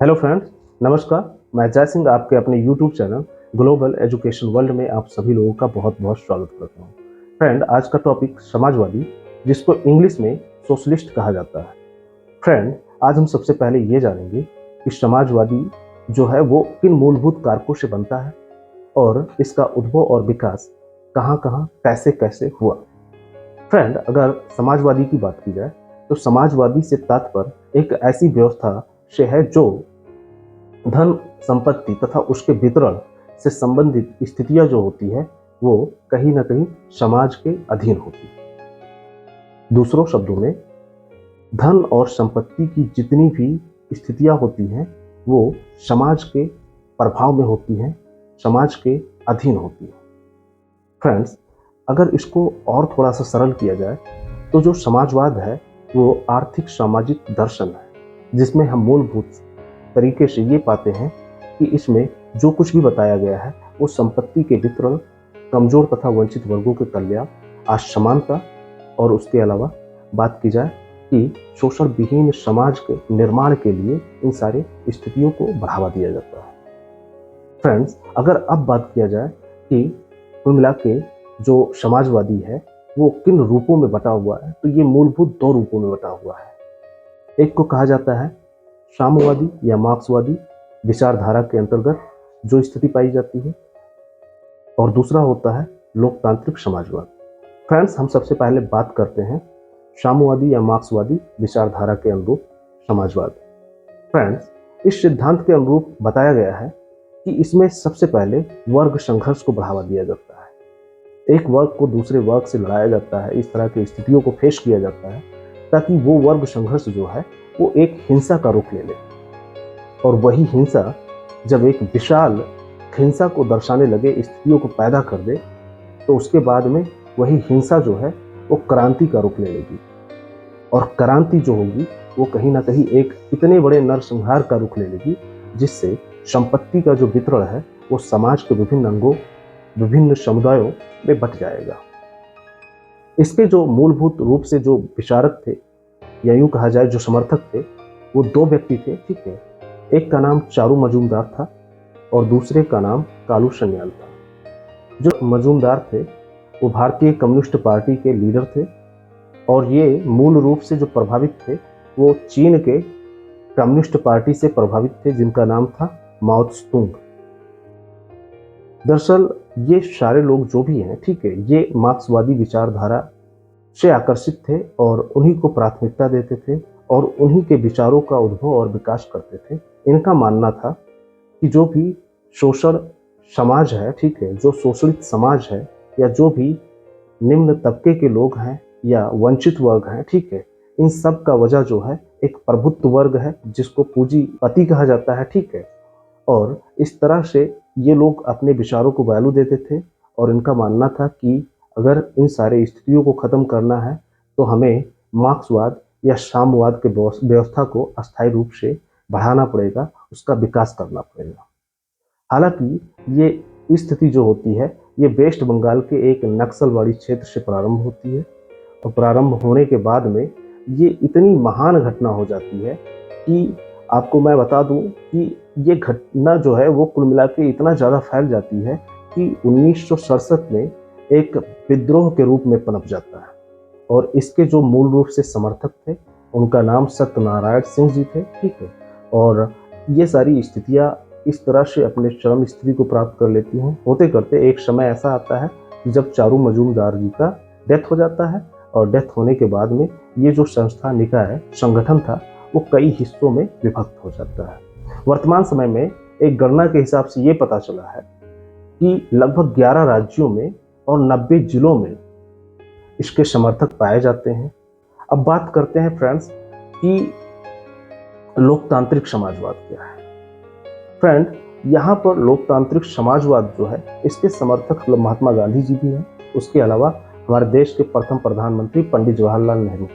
Hello friends, नमस्कार। मैं जय सिंह आपके अपने YouTube channel global education world में आप सभी लोगों का बहुत बहुत स्वागत करता हूँ। फ्रेंड, आज का टॉपिक समाजवादी, जिसको इंग्लिश में सोशलिस्ट कहा जाता है। फ्रेंड, आज हम सबसे पहले ये जानेंगे कि समाजवादी जो है वो किन मूलभूत कारकों से बनता है और इसका उद्भव और विकास कहाँ कहाँ कैसे कैसे हुआ। फ्रेंड, अगर समाजवादी की बात की जाए तो समाजवादी से तात्पर्य एक ऐसी व्यवस्था से है जो धन, संपत्ति तथा उसके वितरण से संबंधित स्थितियां जो होती है वो कहीं ना कहीं समाज के अधीन होती है। दूसरों शब्दों में, धन और संपत्ति की जितनी भी स्थितियां होती हैं वो समाज के प्रभाव में होती हैं, समाज के अधीन होती हैं। फ्रेंड्स, अगर इसको और थोड़ा सा सरल किया जाए तो जो समाजवाद है वो आर्थिक सामाजिक दर्शन है, जिसमें हम मूलभूत तरीके से ये पाते हैं कि इसमें जो कुछ भी बताया गया है वो संपत्ति के वितरण, कमजोर तथा वंचित वर्गों के कल्याण, असमानता और उसके अलावा बात की जाए कि शोषण विहीन समाज के निर्माण के लिए इन सारे स्थितियों को बढ़ावा दिया जाता है। फ्रेंड्स, अगर अब बात किया जाए कि कुल मिला के जो समाजवादी है वो किन रूपों में बटा हुआ है, तो ये मूलभूत दो रूपों में बटा हुआ है। एक को कहा जाता है साम्यवादी या मार्क्सवादी विचारधारा के अंतर्गत जो स्थिति पाई जाती है, और दूसरा होता है लोकतांत्रिक समाजवाद। फ्रेंड्स, हम सबसे पहले बात करते हैं साम्यवादी या मार्क्सवादी विचारधारा के अनुरूप समाजवाद। फ्रेंड्स, इस सिद्धांत के अनुरूप बताया गया है कि इसमें सबसे पहले वर्ग संघर्ष को बढ़ावा दिया जाता है। एक वर्ग को दूसरे वर्ग से लड़ाया जाता है, इस तरह की स्थितियों को फेस किया जाता है ताकि वो वर्ग संघर्ष जो है वो एक हिंसा का रूप ले ले, और वही हिंसा जब एक विशाल हिंसा को दर्शाने लगे, स्थितियों को पैदा कर दे, तो उसके बाद में वही हिंसा जो है वो क्रांति का रूप ले लेगी, और क्रांति जो होगी वो कहीं ना कहीं एक इतने बड़े नरसंहार का रूप ले लेगी जिससे संपत्ति का जो वितरण है वो समाज के विभिन्न अंगों, विभिन्न समुदायों में बट जाएगा। इसके जो मूलभूत रूप से जो विचारक थे, या यूं कहा जाए जो समर्थक थे, वो दो व्यक्ति थे, ठीक है। एक का नाम चारू मजूमदार था और दूसरे का नाम कालू सन्याल था। जो मजूमदार थे वो भारतीय कम्युनिस्ट पार्टी के लीडर थे, और ये मूल रूप से जो प्रभावित थे वो चीन के कम्युनिस्ट पार्टी से प्रभावित थे, जिनका नाम था माओ त्से-तुंग। दरअसल ये सारे लोग जो भी हैं, ठीक है, ये मार्क्सवादी विचारधारा से आकर्षित थे और उन्हीं को प्राथमिकता देते थे और उन्हीं के विचारों का उद्भव और विकास करते थे। इनका मानना था कि जो भी शोषण समाज है, ठीक है, जो शोषित समाज है या जो भी निम्न तबके के लोग हैं या वंचित वर्ग हैं, ठीक है, इन सब का वजह जो है एक प्रभुत्व वर्ग है जिसको पूंजीपति कहा जाता है, ठीक है। और इस तरह से ये लोग अपने विचारों को वैल्यू देते थे और इनका मानना था कि अगर इन सारे स्थितियों को खत्म करना है तो हमें मार्क्सवाद या साम्यवाद के व्यवस्था को अस्थायी रूप से बढ़ाना पड़ेगा, उसका विकास करना पड़ेगा। हालांकि ये स्थिति जो होती है ये वेस्ट बंगाल के एक नक्सलवाड़ी क्षेत्र से प्रारंभ होती है, और प्रारंभ होने के बाद में ये इतनी महान घटना हो जाती है कि आपको मैं बता दूं कि ये घटना जो है वो कुल मिला के इतना ज़्यादा फैल जाती है कि 1967 में एक विद्रोह के रूप में पनप जाता है। और इसके जो मूल रूप से समर्थक थे उनका नाम सत्यनारायण सिंह जी थे, ठीक है। और ये सारी स्थितियाँ इस तरह से अपने चरम स्थिति को प्राप्त कर लेती हैं। होते करते एक समय ऐसा आता है कि जब चारू मजूमदार जी का डेथ हो जाता है, और डेथ होने के बाद में ये जो संस्था, निकाय, संगठन था वो कई हिस्सों में विभक्त हो जाता है। वर्तमान समय में एक गणना के हिसाब से ये पता चला है कि लगभग 11 राज्यों में और 90 जिलों में इसके समर्थक पाए जाते हैं। अब बात करते हैं फ्रेंड्स कि लोकतांत्रिक समाजवाद क्या है। फ्रेंड, यहाँ पर लोकतांत्रिक समाजवाद जो है इसके समर्थक महात्मा गांधी जी भी हैं, उसके अलावा हमारे देश के प्रथम प्रधानमंत्री पंडित जवाहरलाल नेहरू।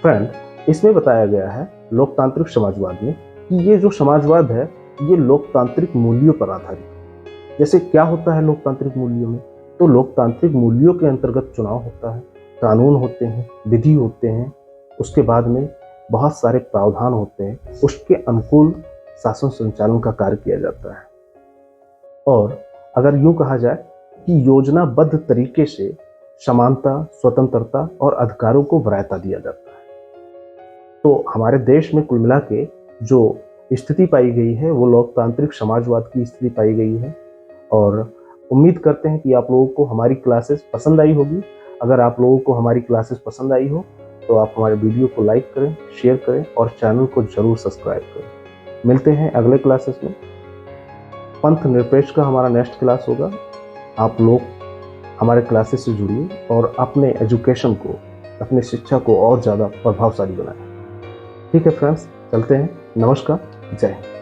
फ्रेंड, इसमें बताया गया है लोकतांत्रिक समाजवाद में कि ये जो समाजवाद है ये लोकतांत्रिक मूल्यों पर आधारित है। जैसे क्या होता है लोकतांत्रिक मूल्यों में, तो लोकतांत्रिक मूल्यों के अंतर्गत चुनाव होता है, कानून होते हैं, विधि होते हैं, उसके बाद में बहुत सारे प्रावधान होते हैं, उसके अनुकूल शासन संचालन का कार्य किया जाता है। और अगर यूं कहा जाए कि योजनाबद्ध तरीके से समानता, स्वतंत्रता और अधिकारों को वरीयता दिया जाता है। तो हमारे देश में कुल मिला के जो स्थिति पाई गई है वो लोकतांत्रिक समाजवाद की स्थिति पाई गई है। और उम्मीद करते हैं कि आप लोगों को हमारी क्लासेस पसंद आई होगी। अगर आप लोगों को हमारी क्लासेस पसंद आई हो तो आप हमारे वीडियो को लाइक करें, शेयर करें और चैनल को जरूर सब्सक्राइब करें। मिलते हैं अगले क्लासेस में। पंथ निरपेक्ष का हमारा नेक्स्ट क्लास होगा। आप लोग हमारे क्लासेस से जुड़िए और अपने एजुकेशन को, अपने शिक्षा को और ज़्यादा प्रभावशाली बनाएं। ठीक है फ्रेंड्स, चलते हैं। नमस्कार, जय हिंद।